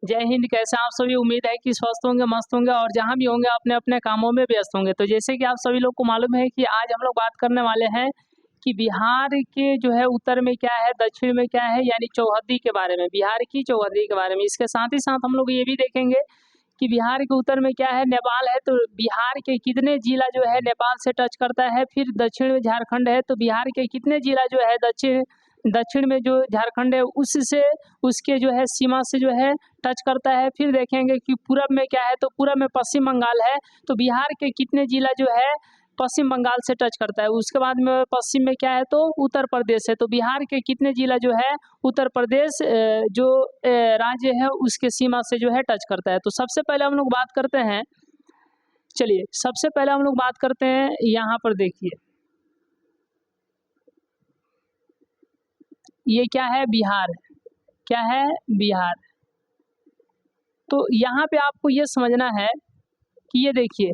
जय हिंद। कैसे आप सभी? उम्मीद है कि स्वस्थ होंगे, मस्त होंगे और जहाँ भी होंगे अपने अपने कामों में व्यस्त होंगे। तो जैसे कि आप सभी लोग को मालूम है कि आज हम लोग बात करने वाले हैं कि बिहार के जो है उत्तर में क्या है, दक्षिण में क्या है, यानी चौहद्दी के बारे में, बिहार की चौहद्दी के बारे में। इसके साथ ही साथ हम लोग ये भी देखेंगे कि बिहार के उत्तर में क्या है, नेपाल है, तो बिहार के कितने जिला जो है नेपाल से टच करता है। फिर दक्षिण में झारखंड है, तो बिहार के कितने जिला जो है दक्षिण दक्षिण में जो झारखंड है उससे उसके जो है सीमा से जो है टच करता है। फिर देखेंगे कि पूरब में क्या है, तो पूरब में पश्चिम बंगाल है, तो बिहार के कितने जिला जो है पश्चिम बंगाल से टच करता है। उसके बाद में पश्चिम में क्या है, तो उत्तर प्रदेश है, तो बिहार के कितने जिला जो है उत्तर प्रदेश जो राज्य है उसके सीमा से जो है टच करता है। तो सबसे पहले हम लोग बात करते हैं, चलिए सबसे पहले हम लोग बात करते हैं, यहाँ पर देखिए ये क्या है, बिहार। क्या है, बिहार। तो यहाँ पे आपको ये समझना है कि ये देखिए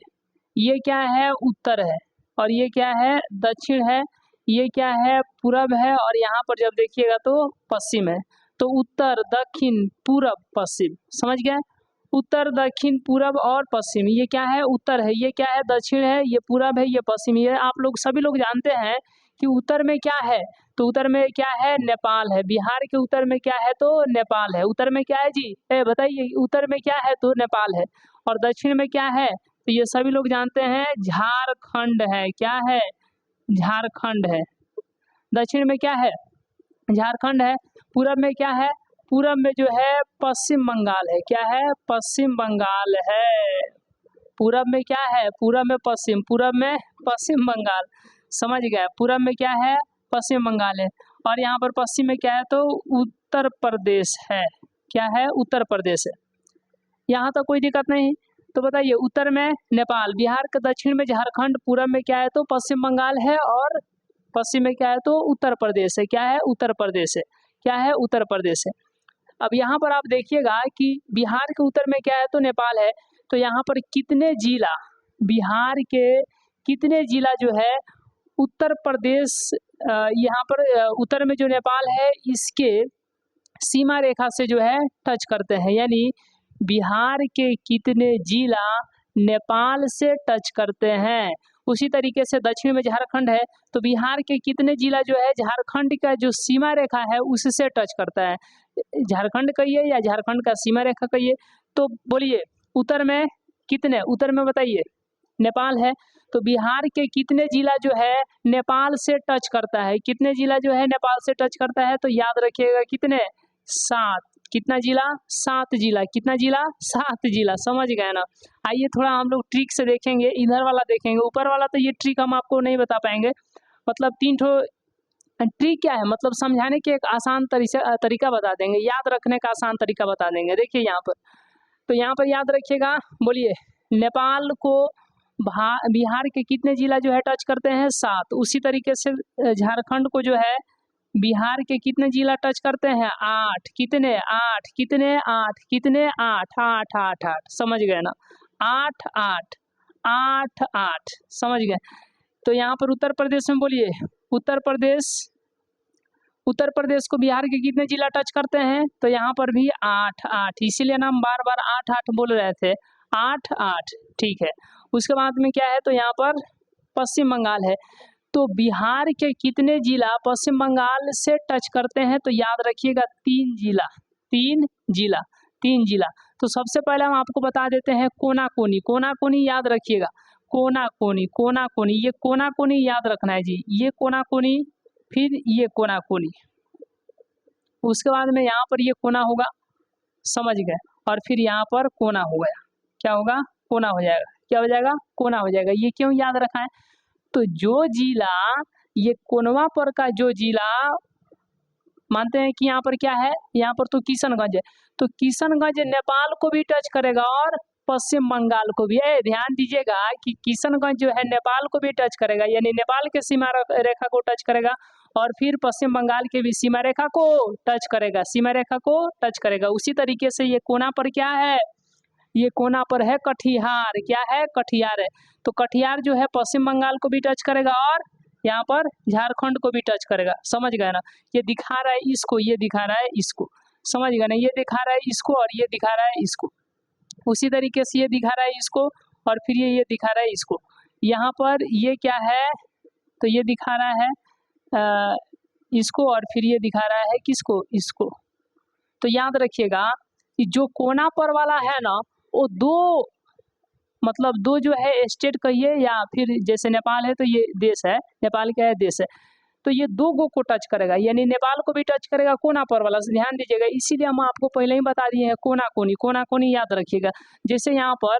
ये क्या है, उत्तर है, और ये क्या है, दक्षिण है, ये क्या है, पूरब है, और यहाँ पर जब देखिएगा तो पश्चिम है। तो उत्तर, दक्षिण, पूरब, पश्चिम, समझ गए? उत्तर, दक्षिण, पूरब और पश्चिम। ये क्या है, उत्तर है, ये क्या है, दक्षिण है, ये पूरब है, ये पश्चिम। ये आप लोग सभी लोग जानते हैं कि उत्तर में क्या है, तो उत्तर में क्या है, नेपाल है। बिहार के उत्तर में क्या है, तो नेपाल है। उत्तर में क्या है जी, बताइए, उत्तर में क्या है, तो नेपाल है। और दक्षिण में क्या है, तो ये सभी लोग जानते हैं, झारखंड है। क्या है, झारखंड है। दक्षिण में क्या है, झारखंड है। पूरब में क्या है, पूरब में जो है पश्चिम बंगाल है। क्या है, पश्चिम बंगाल है। पूरब में क्या है, पूरब में पश्चिम, पूरब में पश्चिम बंगाल, समझ गए? पूरब में क्या है, पश्चिम बंगाल है। और यहाँ पर पश्चिम में क्या है, तो उत्तर प्रदेश है। क्या है, उत्तर प्रदेश है। यहाँ तक कोई दिक्कत नहीं। तो बताइए, उत्तर में नेपाल, बिहार के दक्षिण में झारखंड, पूरब में क्या है, तो पश्चिम बंगाल है, और पश्चिम में क्या है, तो उत्तर प्रदेश है। क्या है, उत्तर प्रदेश है। क्या है, उत्तर प्रदेश है। अब यहाँ पर आप देखिएगा कि बिहार के उत्तर में क्या है, तो नेपाल है, तो यहाँ पर कितने जिला, बिहार के कितने जिला जो है उत्तर प्रदेश, यहाँ पर उत्तर में जो नेपाल है इसके सीमा रेखा से जो है टच करते हैं, यानी बिहार के कितने जिला नेपाल से टच करते हैं। उसी तरीके से दक्षिण में झारखंड है, तो बिहार के कितने जिला जो है झारखंड का जो सीमा रेखा है उससे टच करता है। झारखंड कहिए या झारखंड का सीमा रेखा कहिए, तो बोलिए उत्तर में कितने, उत्तर में बताइए, नेपाल है, तो बिहार के कितने जिला जो है नेपाल से टच करता है। कितने जिला जो है नेपाल से टच करता है, तो याद रखिएगा कितने, 7। कितना जिला, 7 जिला। कितना जिला, 7 जिला, समझ गए ना? आइए थोड़ा हम लोग ट्रिक से देखेंगे, इधर वाला देखेंगे, ऊपर वाला तो ये ट्रिक हम आपको नहीं बता पाएंगे। मतलब 3 ठो ट्रिक क्या है, मतलब समझाने के एक आसान तरीका बता देंगे, याद रखने का आसान तरीका बता देंगे। देखिए यहाँ पर, तो यहाँ पर याद रखिएगा, बोलिए नेपाल को बिहार के कितने जिला जो है टच करते हैं, 7। उसी तरीके से झारखंड को जो है बिहार के कितने जिला टच करते हैं, 8। कितने, 8। कितने, 8। कितने, 8। 8 8 8, समझ गए ना? 8 8 8 8, समझ गए? तो यहाँ पर उत्तर प्रदेश में बोलिए, उत्तर प्रदेश, उत्तर प्रदेश को बिहार के कितने जिला टच करते हैं, तो यहाँ पर भी 8 8, इसीलिए ना हम बार बार 8 8 बोल रहे थे, 8 8, ठीक है। उसके बाद में क्या है, तो यहाँ पर पश्चिम बंगाल है, तो बिहार के कितने जिला पश्चिम बंगाल से टच करते हैं, तो याद रखिएगा 3 जिला, 3 जिला, 3 जिला। तो सबसे पहले हम आपको बता देते हैं कोना कोनी, कोना कोनी याद रखिएगा, कोना कोनी, कोना कोनी, ये कोना कोनी याद रखना है जी, ये कोना कोनी, फिर ये कोना कोनी, उसके बाद में यहाँ पर ये कोना होगा, समझ गए? और फिर यहाँ पर कोना हो गया, क्या होगा, कोना हो जाएगा। क्या हो जाएगा, कोना हो जाएगा। ये क्यों याद रखा है, तो जो जिला, ये कोनवा पर का जो जिला, मानते हैं कि यहाँ पर क्या है, यहाँ पर तो किशनगंज है, तो किशनगंज नेपाल को भी टच करेगा और पश्चिम बंगाल को भी। ध्यान दीजिएगा कि किशनगंज जो है नेपाल को भी टच करेगा, यानी नेपाल के सीमा रेखा को टच करेगा, और फिर पश्चिम बंगाल के भी सीमा रेखा को टच करेगा, सीमा रेखा को टच करेगा। उसी तरीके से ये कोना पर क्या है, ये कोना पर है कटिहार। क्या है, कटिहार है, तो कटिहार जो है पश्चिम बंगाल को भी टच करेगा और यहाँ पर झारखंड को भी टच करेगा, समझ गए ना? ये दिखा रहा है इसको, ये दिखा रहा है इसको, समझ गए ना, ये दिखा रहा है इसको और ये दिखा रहा है इसको, उसी तरीके से ये दिखा रहा है इसको और फिर ये दिखा रहा है इसको। यहाँ पर ये क्या है, तो ये दिखा रहा है इसको और फिर ये दिखा रहा है किसको, इसको। तो याद रखिएगा कि जो कोना पर वाला है ना, वो दो मतलब दो जो है स्टेट कहिए या फिर जैसे नेपाल है तो ये देश है, नेपाल क्या है, देश है, तो ये दो गो को टच करेगा, यानी नेपाल को भी टच करेगा कोना पर वाला से, ध्यान दीजिएगा। इसीलिए हम आपको पहले ही बता दिए हैं कोना कोनी, कोना कोनी याद रखिएगा। जैसे यहाँ पर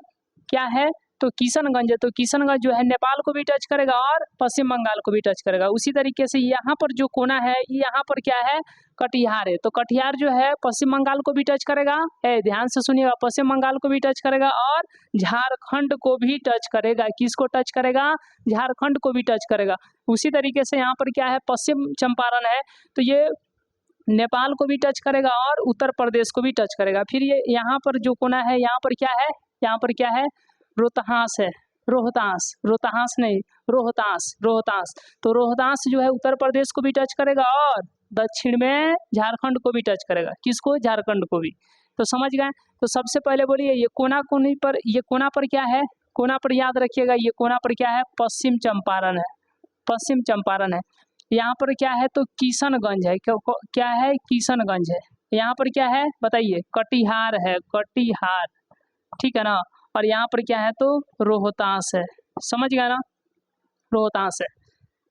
क्या है, तो किशनगंज है, तो किशनगंज जो है नेपाल को भी टच करेगा और पश्चिम बंगाल को भी टच करेगा। उसी तरीके से यहाँ पर जो कोना है, यहाँ पर क्या है, कटिहार है, तो कटिहार जो है पश्चिम बंगाल को भी टच करेगा, ध्यान से सुनिएगा, पश्चिम बंगाल को भी टच करेगा और झारखंड को भी टच करेगा। किसको टच करेगा, झारखंड को भी टच करेगा। उसी तरीके से यहाँ पर क्या है, पश्चिम चंपारण है, तो ये नेपाल को भी टच करेगा और उत्तर प्रदेश को भी टच करेगा। फिर ये यहाँ पर जो कोना है, यहाँ पर क्या है, यहाँ पर क्या है, रोहतास है, रोहतास, रोहतास नहीं, रोहतास, रोहतास, तो रोहतास जो है उत्तर प्रदेश को भी टच करेगा और दक्षिण में झारखंड को भी टच करेगा। किसको, झारखंड को भी। तो समझ गए। तो सबसे पहले बोलिए ये कोना कोनी पर, ये कोना पर क्या है, कोना पर याद रखिएगा, ये कोना पर क्या है, पश्चिम चंपारण है, पश्चिम चंपारण है। यहाँ पर क्या है, तो किशनगंज है, क्या है, किशनगंज है। यहाँ पर क्या है बताइए, कटिहार है, कटिहार, ठीक है ना। और यहाँ पर क्या है, तो रोहतास है, समझ गए ना, रोहतास है।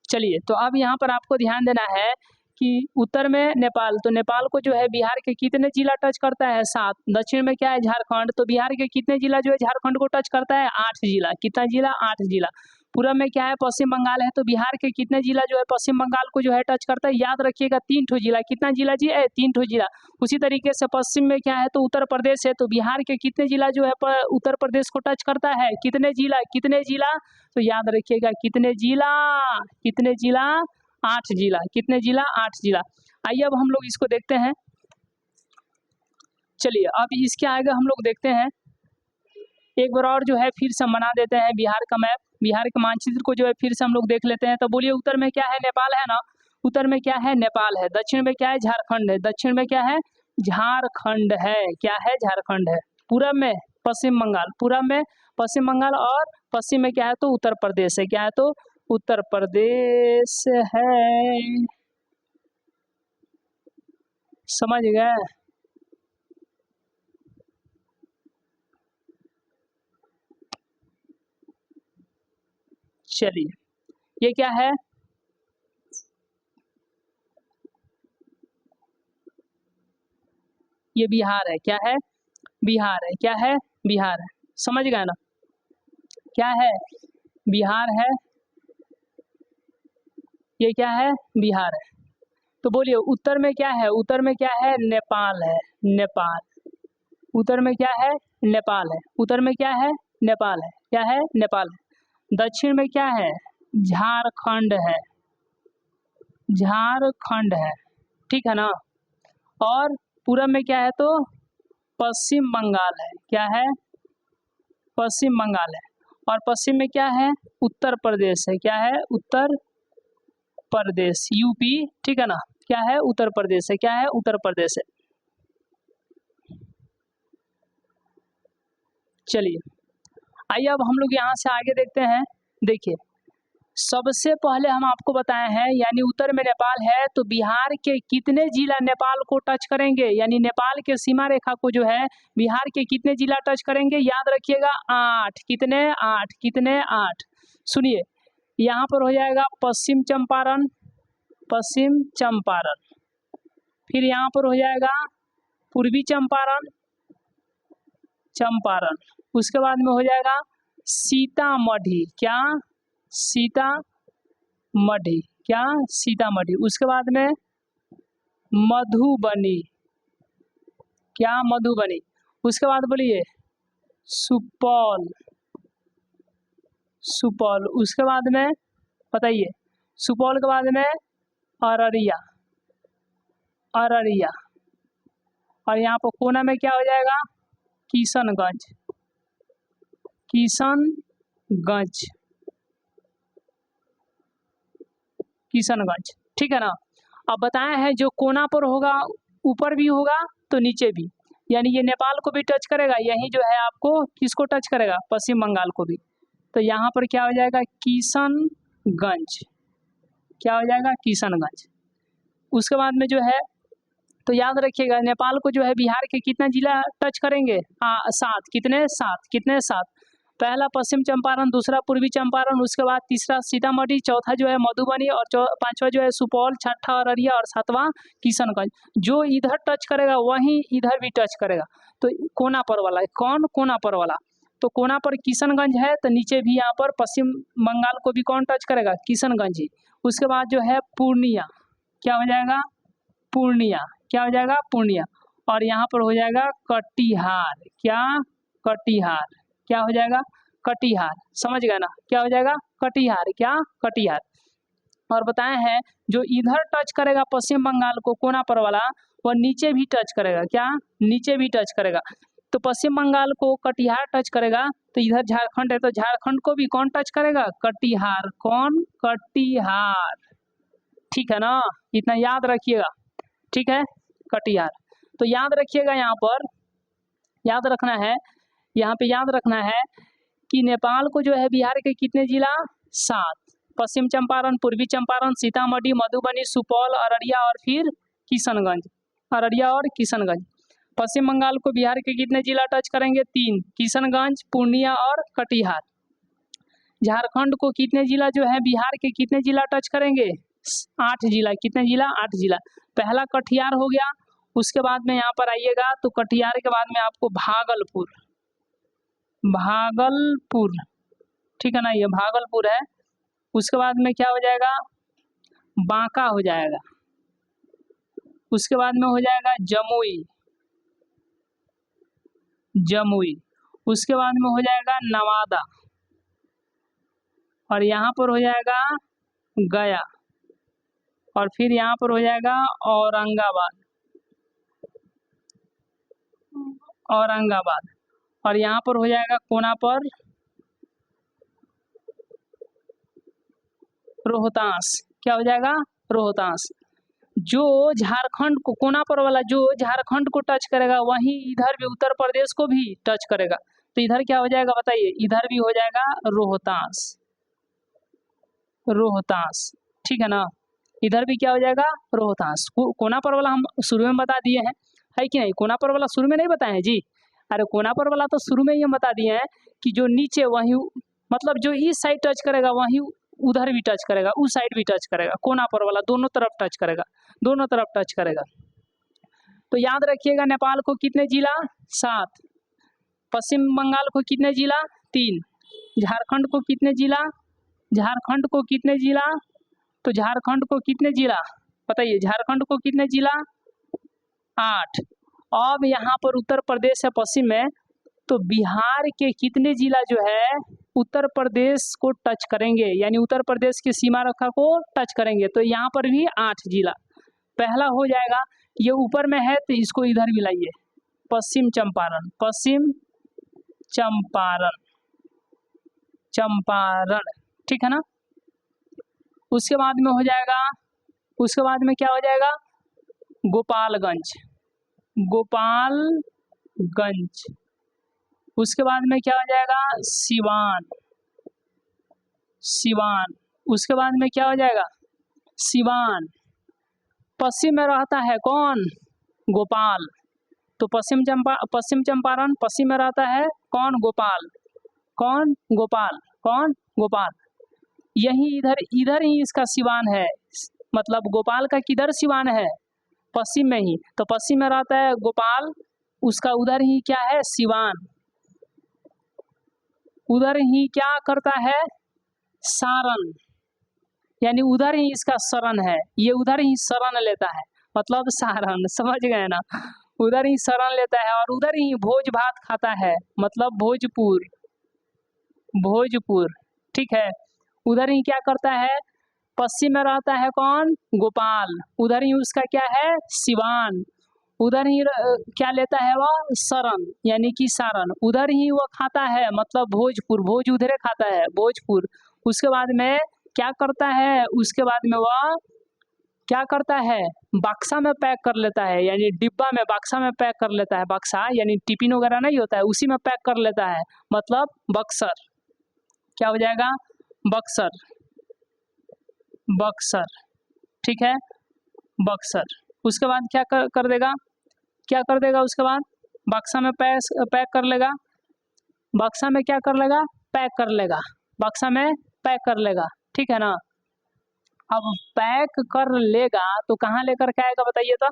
चलिए, तो अब यहाँ पर आपको ध्यान देना है कि उत्तर में नेपाल, तो नेपाल को जो है बिहार के कितने जिला टच करता है, 7। दक्षिण में क्या है, झारखंड, तो बिहार के कितने जिला जो है झारखंड को टच करता है, 8 जिला। कितना जिला, 8 जिला। पूरब में क्या है, पश्चिम बंगाल है, तो बिहार के कितने जिला जो है पश्चिम बंगाल को जो है टच करता है, याद रखिएगा 3 ठो जिला। कितना जिला जी, 3 ठो जिला। उसी तरीके से पश्चिम में क्या है, तो उत्तर प्रदेश है, तो बिहार के कितने जिला जो है उत्तर प्रदेश को टच करता है, कितने जिला, कितने जिला, तो याद रखिएगा कितने जिला, कितने जिला, 8 जिला। कितने जिला, 8 जिला। आइए अब हम लोग इसको देखते हैं। चलिए अब इसके आगे हम लोग देखते हैं, एक बार और जो है फिर से बना देते हैं बिहार का मैप, बिहार के मानचित्र को जो है फिर से हम लोग देख लेते हैं। तो बोलिए उत्तर में क्या है, नेपाल है ना, उत्तर में क्या है, नेपाल है। दक्षिण में क्या है, झारखंड है, दक्षिण में क्या है, झारखंड है, क्या है, झारखंड है। पूरब में पश्चिम बंगाल, पूरब में पश्चिम बंगाल और पश्चिम में क्या है, तो उत्तर प्रदेश है, क्या है, तो उत्तर प्रदेश है। समझ गए। चलिए ये क्या है, ये बिहार है, क्या है, बिहार है, क्या है, बिहार है। समझ गए ना, क्या है, बिहार है, ये क्या है, बिहार है। तो बोलिए उत्तर में क्या है, उत्तर में क्या है, नेपाल है, नेपाल। उत्तर में क्या है, नेपाल है, उत्तर में क्या है, नेपाल है, क्या है, नेपाल है। दक्षिण में क्या है, झारखंड है, झारखंड है, ठीक है ना। और पूरब में क्या है, तो पश्चिम बंगाल है, क्या है, पश्चिम बंगाल है। और पश्चिम में क्या है, उत्तर प्रदेश है, क्या है, उत्तर प्रदेश, यूपी, ठीक है ना, क्या है, उत्तर प्रदेश है, क्या है, उत्तर प्रदेश है। चलिए आइए अब हम लोग यहाँ से आगे देखते हैं। देखिए सबसे पहले हम आपको बताए हैं, यानी उत्तर में नेपाल है, तो बिहार के कितने जिला नेपाल को टच करेंगे, यानी नेपाल के सीमा रेखा को जो है बिहार के कितने जिला टच करेंगे, याद रखिएगा 8। कितने, 8, कितने, 8। सुनिए यहाँ पर हो जाएगा पश्चिम चंपारण, पश्चिम चंपारण, फिर यहाँ पर हो जाएगा पूर्वी चंपारण, चंपारण, उसके बाद में हो जाएगा सीतामढ़ी, क्या, सीतामढ़ी, क्या, सीतामढ़ी। उसके बाद में मधुबनी, क्या, मधुबनी। उसके बाद बोलिए सुपौल, सुपौल। उसके बाद में बताइए, सुपौल के बाद में अररिया, अररिया। और यहाँ पर कोना में क्या हो जाएगा, किशनगंज, किशनगंज, किशनगंज, ठीक है ना। अब बताए हैं जो कोना पर होगा ऊपर भी होगा तो नीचे भी, यानी ये नेपाल को भी टच करेगा, यही जो है आपको किसको टच करेगा, पश्चिम बंगाल को भी। तो यहाँ पर क्या हो जाएगा, किशनगंज, क्या हो जाएगा, किशनगंज। उसके बाद में जो है, तो याद रखिएगा नेपाल को जो है बिहार के कितना जिला टच करेंगे, 7, कितने 7, कितने 7, पहला पश्चिम चंपारण, दूसरा पूर्वी चंपारण, उसके बाद तीसरा सीतामढ़ी, चौथा जो है मधुबनी, और पांचवा जो है सुपौल, छठा अररिया, और सातवां किशनगंज। जो इधर टच करेगा वही इधर भी टच करेगा। तो कोना पर वाला कौन, कोना पर वाला, तो कोना पर किशनगंज है, तो नीचे भी यहाँ पर पश्चिम बंगाल को भी कौन टच करेगा, किशनगंज ही। उसके बाद जो है पूर्णिया, क्या हो जाएगा, पूर्णिया, क्या हो जाएगा, पूर्णिया। और यहाँ पर हो जाएगा कटिहार, क्या, कटिहार, क्या हो जाएगा, कटिहार। समझ गए ना, क्या हो जाएगा, कटिहार, क्या, कटिहार। और बताए हैं जो इधर टच करेगा पश्चिम बंगाल को कोना पर वाला, वह नीचे भी टच करेगा, क्या, नीचे भी टच करेगा। तो पश्चिम बंगाल को कटिहार टच करेगा, तो इधर झारखंड है, तो झारखंड को भी कौन टच करेगा, कटिहार, कौन, कटिहार। ठीक है ना, इतना याद रखिएगा, ठीक है, कटिहार। तो याद रखिएगा, यहाँ पर याद रखना है, यहाँ पे याद रखना है कि नेपाल को जो है बिहार के कितने जिला, 7, पश्चिम चंपारण, पूर्वी चंपारण, सीतामढ़ी, मधुबनी, सुपौल, अररिया और फिर किशनगंज, अररिया और किशनगंज। पश्चिम बंगाल को बिहार के कितने जिला टच करेंगे, 3, किशनगंज, पूर्णिया और कटिहार। झारखंड को कितने जिला जो है बिहार के कितने जिला टच करेंगे, 8 जिला, कितने जिला, 8 जिला। पहला कटिहार हो गया, उसके बाद में यहाँ पर आइएगा तो कटिहार के बाद में आपको भागलपुर, भागलपुर, ठीक है ना, ये भागलपुर है। उसके बाद में क्या हो जाएगा, बांका हो जाएगा। उसके बाद में हो जाएगा जमुई, जमुई। उसके बाद में हो जाएगा नवादा, और यहाँ पर हो जाएगा गया, और फिर यहाँ पर हो जाएगा औरंगाबाद, औरंगाबाद। और यहाँ पर हो जाएगा कोना पर रोहतास, क्या हो जाएगा, रोहतास। जो झारखंड को कोना पर वाला जो झारखंड को टच करेगा वहीं इधर भी उत्तर प्रदेश को भी टच करेगा, तो इधर क्या हो जाएगा बताइए, इधर भी हो जाएगा रोहतास, रोहतास, ठीक है ना, इधर भी क्या हो जाएगा, रोहतास। कोना पर वाला हम शुरू में बता दिए हैं, है कि नहीं, कोना पर वाला शुरू में नहीं बताए हैं जी, अरे कोना पर वाला तो शुरू में ही हम बता दिए हैं कि जो नीचे वही, मतलब जो इस साइड टच करेगा वही उधर भी टच करेगा, उस साइड भी टच करेगा, कोना पर वाला दोनों तरफ टच करेगा, दोनों तरफ टच करेगा। तो याद रखिएगा नेपाल को कितने जिला, 7, पश्चिम बंगाल को कितने जिला, 3, झारखंड को कितने जिला, झारखंड को कितने जिला, तो झारखंड को कितने जिला बताइए, झारखंड को कितने जिला, 8। अब यहाँ पर उत्तर प्रदेश है पश्चिम में, तो बिहार के कितने जिला जो है उत्तर प्रदेश को टच करेंगे, यानी उत्तर प्रदेश की सीमा रेखा को टच करेंगे, तो यहाँ पर भी 8 जिला। पहला हो जाएगा, ये ऊपर में है तो इसको इधर भी लाइए, पश्चिम चंपारण, पश्चिम चंपारण, चंपारण, ठीक है ना। उसके बाद में हो जाएगा, उसके बाद में क्या हो जाएगा, गोपालगंज, गोपालगंज। उसके बाद में क्या हो जाएगा, सिवान, सिवान। उसके बाद में क्या हो जाएगा, सिवान। पश्चिम में रहता है कौन, गोपाल, तो पश्चिम चंपारण पश्चिम में रहता है कौन, गोपाल, कौन, गोपाल, कौन, गोपाल। यही इधर ही इसका सिवान है, मतलब गोपाल का किधर सिवान है, पश्चिम में ही, तो पश्चिम में रहता है गोपाल, उसका उधर ही क्या है, सिवान, उधर ही क्या करता है, सारण, यानी उधर ही इसका शरण है, ये उधर ही शरण लेता है, मतलब सारण, समझ गए ना, उधर ही शरण लेता है और उधर ही भोज भात खाता है, मतलब भोजपुर, भोजपुर, ठीक है। उधर ही क्या करता है, पश्चिम में रहता है कौन, गोपाल, उधर ही उसका क्या है, सिवान, उधर ही क्या लेता है वह, शरण, यानी कि सारण, उधर ही वह खाता है, मतलब भोजपुर, भोज उधरे खाता है, भोजपुर। उसके बाद में क्या करता है, उसके बाद में वह क्या करता है, बक्सा में पैक कर लेता है, यानी डिब्बा में बक्सा में पैक कर लेता है। बक्सा यानी टिफिन वगैरह नहीं होता है, उसी में पैक कर लेता है, मतलब बक्सर। क्या हो जाएगा, बक्सर, बक्सर, ठीक है, बक्सर। उसके बाद क्या कर देगा, क्या कर देगा उसके बाद, बक्सा में पैक कर लेगा, बक्सा में क्या कर लेगा, पैक कर लेगा, बक्सा में पैक कर लेगा, ठीक है ना। अब पैक कर लेगा तो कहाँ लेकर के आएगा बताइए, तो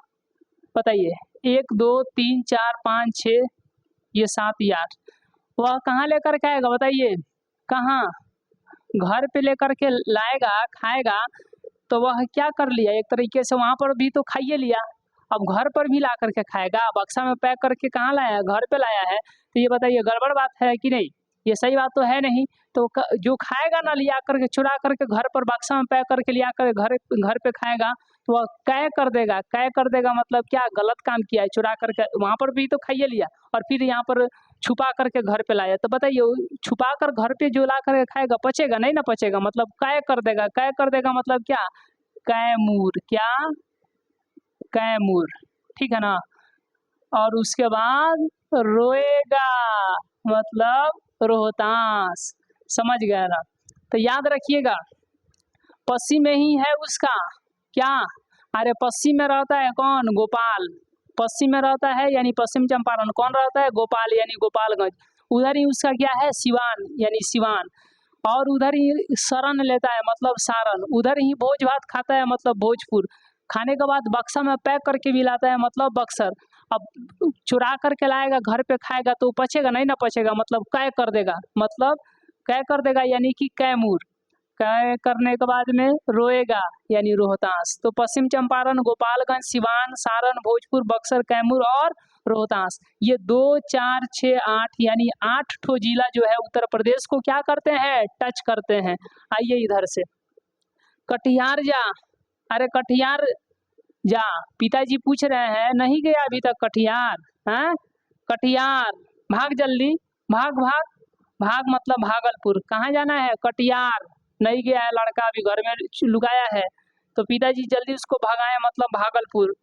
बताइए, 1 2 3 4 5 6 ये 7 ये 8, वह कहाँ लेकर के आएगा बताइए, कहाँ, घर पे लेकर के लाएगा, खाएगा, तो वह क्या कर लिया, एक तरीके से वहाँ पर भी तो खाइए लिया, अब घर पर भी ला करके खाएगा। बक्सा में पैक करके कहाँ लाया है, घर पे लाया है, तो ये बताइए गड़बड़ बात है कि नहीं, ये सही बात तो है नहीं। तो जो खाएगा ना, लिया करके चुरा करके घर पर बक्सा में पैक करके लिया कर घर पे खाएगा, तो वह कै कर देगा, कै कर देगा मतलब क्या, गलत काम किया है, चुरा करके वहाँ पर भी तो खाइए लिया और फिर यहाँ पर छुपा करके घर पे लाया, तो बताइए छुपा कर घर पे जो ला करके खाएगा पचेगा नहीं ना, पचेगा, मतलब कै कर देगा, कै कर देगा मतलब क्या, कैमूर, क्या, कैमूर, ठीक है ना। और उसके बाद रोएगा मतलब रोहतास, समझ गया ना। तो याद रखिएगा, पश्चिम में ही है उसका क्या, अरे पश्चिम में रहता है कौन, गोपाल, पश्चिम में रहता है यानी पश्चिम चंपारण, कौन रहता है, गोपाल यानी गोपालगंज, उधर ही उसका क्या है, सिवान यानी सिवान, और उधर ही शरण लेता है मतलब सारण, उधर ही भोज भात खाता है मतलब भोजपुर, खाने के बाद बक्सा में पैक करके भी लाता है मतलब बक्सर। अब चुरा करके लाएगा घर पे खाएगा तो पचेगा नहीं ना, पचेगा मतलब कै कर देगा, मतलब कै कर देगा यानी कि कैमूर, कै करने के बाद में रोएगा यानी रोहतास। तो पश्चिम चंपारण, गोपालगंज, सिवान, सारण, भोजपुर, बक्सर, कैमूर और रोहतास, ये 2 4 6 8 यानी 8 ठो जिला जो है उत्तर प्रदेश को क्या करते हैं, टच करते हैं। आइए इधर से, कटिहार जा, अरे कटिहार जा, पिताजी पूछ रहे हैं, नहीं गया अभी तक कटिहार, हैं, कटिहार, भाग जल्दी, भाग भाग, भाग मतलब भागलपुर, कहाँ जाना है, कटिहार, नहीं गया है लड़का, अभी घर में लुकाया है, तो पिताजी जल्दी उसको भगाए मतलब भागलपुर।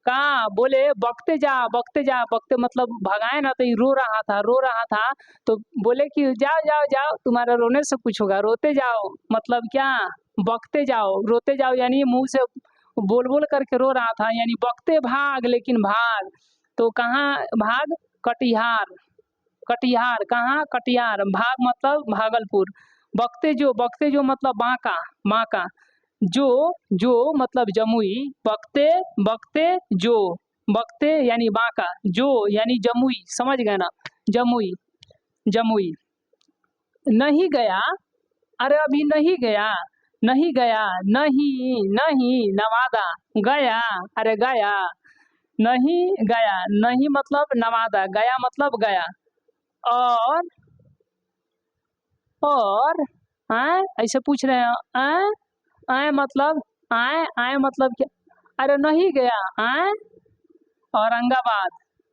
कहाँ, बोले बकते जा, बकते जा, बकते मतलब भगाए ना, तो ये रो रहा था, रो रहा था, तो बोले कि जाओ जाओ जाओ, तुम्हारे रोने से कुछ होगा, रोते जाओ, मतलब क्या, बकते जाओ, रोते जाओ यानी मुंह से बोल बोल करके रो रहा था, यानी बकते भाग, लेकिन भाग, तो कहाँ भाग, कटिहार, कटिहार कहाँ, कटिहार, भाग मतलब भागलपुर, बकते जो मतलब बांका, बांका, जो मतलब जमुई, बकते बकते जो, बकते यानी बांका, जो यानी जमुई, समझ गए ना, जमुई, जमुई। नहीं गया, अरे अभी नहीं गया, नहीं गया, नहीं नहीं नवादा, गया, अरे गया, नहीं गया, नहीं मतलब नवादा, गया मतलब गया, और ऐसे पूछ रहे हैं, आए मतलब, आए मतलब क्या, अरे नहीं गया, आए, औरंगाबाद,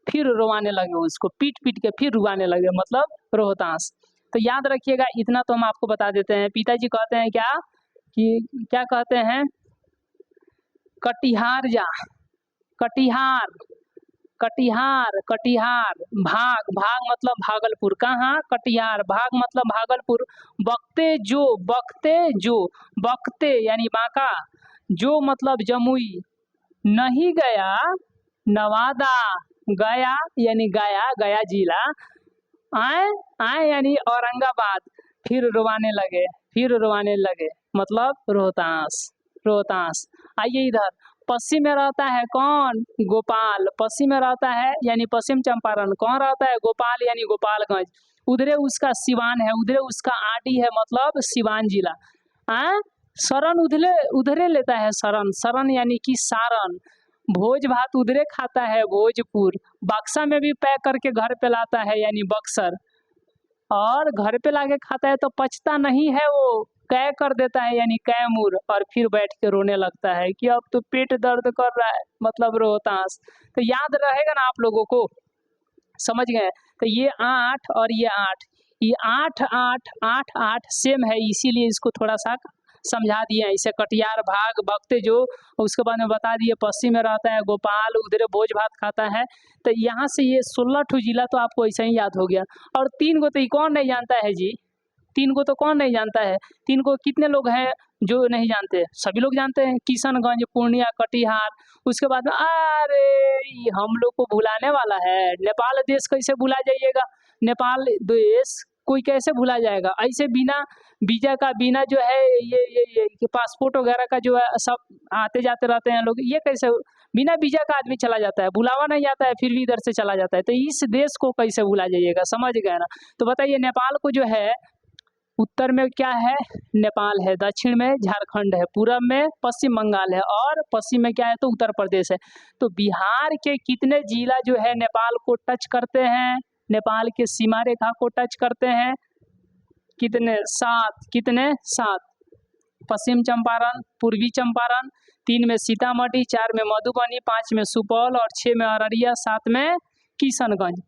फिर रुवाने लगे, उसको पीट पीट के फिर रुवाने लगे मतलब रोहतास। तो याद रखिएगा, इतना तो हम आपको बता देते हैं। पिताजी कहते हैं क्या, कि क्या कहते हैं, कटिहार जा, कटिहार, कटिहार, कटिहार, भाग, भाग मतलब भागलपुर, कहाँ, कटिहार, भाग मतलब भागलपुर, बकते जो, बकते यानी बांका, जो मतलब जमुई, नहीं गया नवादा, गया यानी गया, गया जिला, आए, आए यानी औरंगाबाद, फिर रुवाने लगे, फिर रुवाने लगे मतलब रोहतास, रोहतास। आइए इधर, पश्चिम में रहता है कौन, गोपाल, पश्चिम में रहता है यानी पश्चिम चंपारण, कौन रहता है, गोपाल यानी गोपालगंज, उधरे उसका सिवान है, उधरे उसका आटी है मतलब सिवान जिला, शरण उधरे उधरे लेता है, शरण, शरण यानी कि सारण, भोज भात उधरे खाता है भोजपुर, बक्सा में भी पैक करके घर पे लाता है यानी बक्सर, और घर पे लाके खाता है तो पचता नहीं है, वो कै कर देता है यानी कैमूर, और फिर बैठ के रोने लगता है कि अब तो पेट दर्द कर रहा है मतलब रोहतास। तो याद रहेगा ना आप लोगों को, समझ गए। तो ये 8 और ये 8, ये 8 8 8 8 सेम है, इसीलिए इसको थोड़ा सा समझा दिए हैं। इसे कटिहार भाग बख्ते जो, उसके बाद में बता दिए पश्चिम में रहता है गोपाल, उधर भोज भात खाता है। तो यहाँ से ये 16 ठो जिला तो आपको ऐसे ही याद हो गया। और 3 गो तो कौन नहीं जानता है जी, 3 गो तो कौन नहीं जानता है, 3 गो कितने लोग हैं जो नहीं जानते, सभी लोग जानते हैं, किशनगंज, पूर्णिया, कटिहार। उसके बाद में अरे ये हम लोग को भुलाने वाला है, नेपाल देश कैसे भुला जाइएगा, नेपाल देश कोई कैसे भुला जाएगा, ऐसे बिना वीजा का, बिना जो है ये पासपोर्ट वगैरह का जो है सब आते जाते रहते हैं लोग, ये कैसे बिना वीजा का आदमी चला जाता है, बुलावा नहीं आता है फिर भी इधर से चला जाता है, तो इस देश को कैसे भुला जाइएगा, समझ गए ना। तो बताइए नेपाल को जो है उत्तर में क्या है, नेपाल है, दक्षिण में झारखंड है, पूरब में पश्चिम बंगाल है और पश्चिम में क्या है तो उत्तर प्रदेश है। तो बिहार के कितने जिला जो है नेपाल को टच करते हैं, नेपाल के सीमा रेखा को टच करते हैं, कितने, 7, कितने 7, पश्चिम चंपारण, पूर्वी चंपारण, 3 में सीतामढ़ी, 4 में मधुबनी, 5 में सुपौल और 6 में अररिया, 7 में किशनगंज।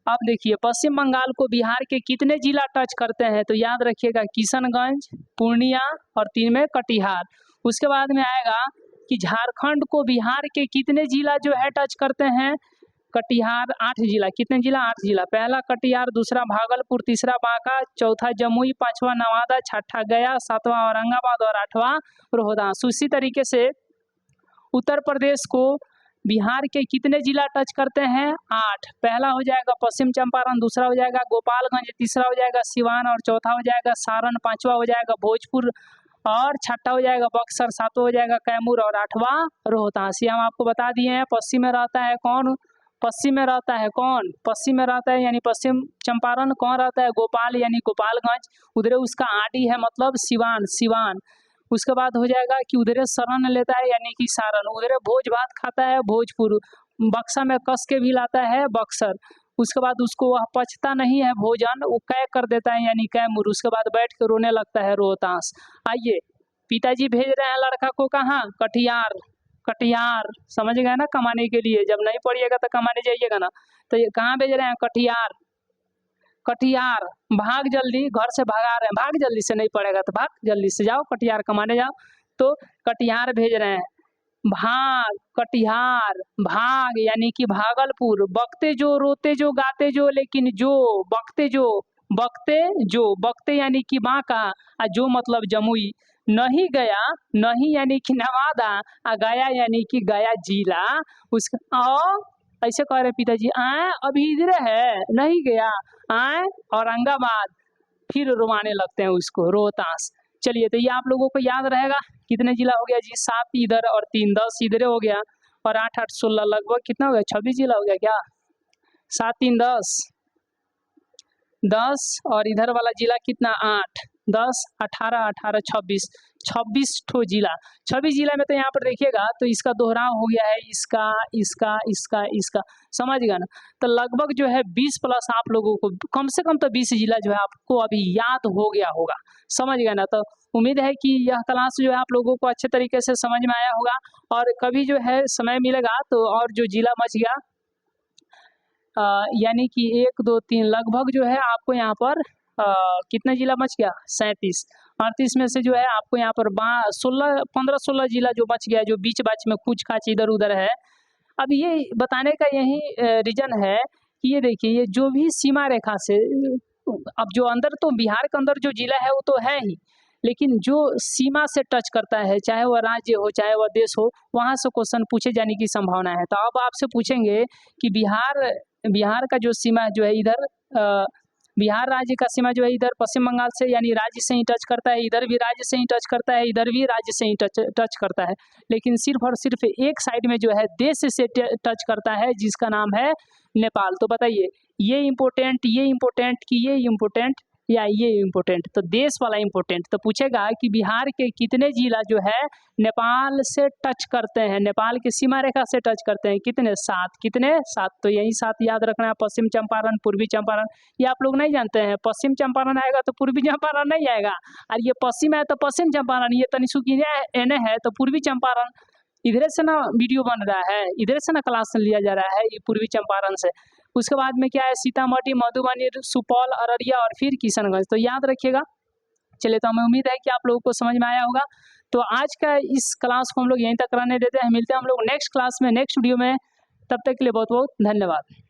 अब देखिए पश्चिम बंगाल को बिहार के कितने जिला टच करते हैं, तो याद रखिएगा किशनगंज, पूर्णिया और 3 में कटिहार। उसके बाद में आएगा कि झारखंड को बिहार के कितने जिला जो है टच करते हैं, कटिहार 8 जिला, कितने जिला, 8 जिला, पहला कटिहार, दूसरा भागलपुर, तीसरा बांका, चौथा जमुई, 5वां नवादा, 6ठा गया, 7वां औरंगाबाद और 8वां रोहतास। उसी तरीके से उत्तर प्रदेश को बिहार के कितने जिला टच करते हैं, 8, पहला हो जाएगा पश्चिम चंपारण, दूसरा हो जाएगा गोपालगंज, तीसरा हो जाएगा सिवान और चौथा हो जाएगा सारण, 5वां हो जाएगा भोजपुर और 6ठा हो जाएगा बक्सर, 7वां हो जाएगा कैमूर और 8वां रोहतास। ये हम आपको बता दिए हैं। पश्चिम में रहता है कौन, पश्चिम में रहता है कौन, पश्चिम में रहता है यानी पश्चिम चंपारण, कौन रहता है, गोपाल यानी गोपालगंज, उधर उसका आडी है मतलब सिवान, सिवान। उसके बाद हो जाएगा कि उधर शरण लेता है यानी कि सारण, उधर भोज भात खाता है भोजपुर, बक्सा में कस के भी लाता है बक्सर। उसके बाद उसको वह पचता नहीं है भोजन, वो कै कर देता है यानी कैमूर। उसके बाद बैठ के रोने लगता है रोहतास। आइए पिताजी भेज रहे हैं लड़का को कहाँ, कटिहार, कटिहार समझ गए ना, कमाने के लिए। जब नहीं पढ़िएगा तो कमाने जाइएगा ना, तो ये कहाँ भेज रहे हैं, कटिहार, कटिहार। भाग जल्दी, घर से भगा रहे हैं, भाग जल्दी से, नहीं पड़ेगा तो भाग जल्दी से, जाओ कटिहार कमाने जाओ। तो कटिहार भेज रहे हैं, भाग कटिहार, भाग यानी कि भागलपुर, बकते जो, रोते जो, गाते जो, लेकिन जो, बकते जो, बकते जो, बकते यानी कि बांका, जो मतलब जमुई, नहीं गया, नहीं यानी कि नवादा, गया यानी कि गया जिला। उसका ऐसे कह रहे पिताजी, आए अभी इधर है, नहीं गया, आए औरंगाबाद, फिर रोवाने लगते हैं उसको, रोहतास। चलिए तो ये आप लोगों को याद रहेगा। कितने जिला हो गया जी, 7 इधर और 3, 10 इधर हो गया, और 8, 8, 16 लगभग कितना हो गया, 26 जिला हो गया क्या, 7, 3, 10, 10 और इधर वाला जिला कितना, 8, 10, 18, 18, 26, 26 ठो जिला। 26 जिला में तो यहाँ पर देखिएगा तो इसका दोहराव हो गया है, इसका, इसका, इसका, इसका, समझ गया ना। तो लगभग जो है 20 प्लस आप लोगों को, कम से कम तो 20 जिला जो है आपको अभी याद हो गया होगा, समझ गए ना। तो उम्मीद है कि यह क्लास जो है आप लोगों को अच्छे तरीके से समझ में आया होगा। और कभी जो है समय मिलेगा तो और जो जिला बच गया, यानी कि 1, 2, 3 लगभग जो है आपको यहाँ पर कितना जिला बच गया, 37, 38 में से जो है आपको यहाँ पर 16, 15, 16 जिला जो बच गया, जो बीच बाच में कुछ खाच इधर उधर है। अब ये बताने का यही रीजन है कि ये देखिए, ये जो भी सीमा रेखा से, अब जो अंदर तो बिहार के अंदर जो जिला है वो तो है ही, लेकिन जो सीमा से टच करता है, चाहे वह राज्य हो चाहे वह देश हो, वहाँ से क्वेश्चन पूछे जाने की संभावना है। तो अब आपसे पूछेंगे कि बिहार का जो सीमा जो है इधर, बिहार राज्य का सीमा जो है इधर पश्चिम बंगाल से यानी राज्य से ही टच करता है, इधर भी राज्य से ही टच करता है, इधर भी राज्य से ही टच करता है, लेकिन सिर्फ और सिर्फ एक साइड में जो है देश से टच करता है, जिसका नाम है नेपाल। तो बताइए ये इम्पोर्टेंट, ये इम्पोर्टेंट कि ये इम्पोर्टेंट या ये इम्पोर्टेंट, तो देश वाला इम्पोर्टेंट। तो पूछेगा कि बिहार के कितने जिला जो है नेपाल से टच करते हैं, नेपाल की सीमा रेखा से टच करते हैं, कितने, 7, कितने 7। तो यही 7 याद रखना है, पश्चिम चंपारण, पूर्वी चंपारण, ये आप लोग नहीं जानते हैं। पश्चिम चंपारण आएगा तो पूर्वी चंपारण नहीं आएगा, और ये पश्चिम है तो पश्चिम चंपारण, ये तनिसुकी एने है तो पूर्वी चंपारण। इधर से ना वीडियो बन रहा है, इधर से ना क्लास लिया जा रहा है, ये पूर्वी चंपारण से। उसके बाद में क्या है, सीतामढ़ी, मधुबनी, सुपौल, अररिया और फिर किशनगंज। तो याद रखिएगा चलिए, तो हमें उम्मीद है कि आप लोगों को समझ में आया होगा। तो आज का इस क्लास को हम लोग यहीं तक रहने देते हैं। मिलते हैं हम लोग नेक्स्ट क्लास में, नेक्स्ट वीडियो में। तब तक के लिए बहुत बहुत धन्यवाद।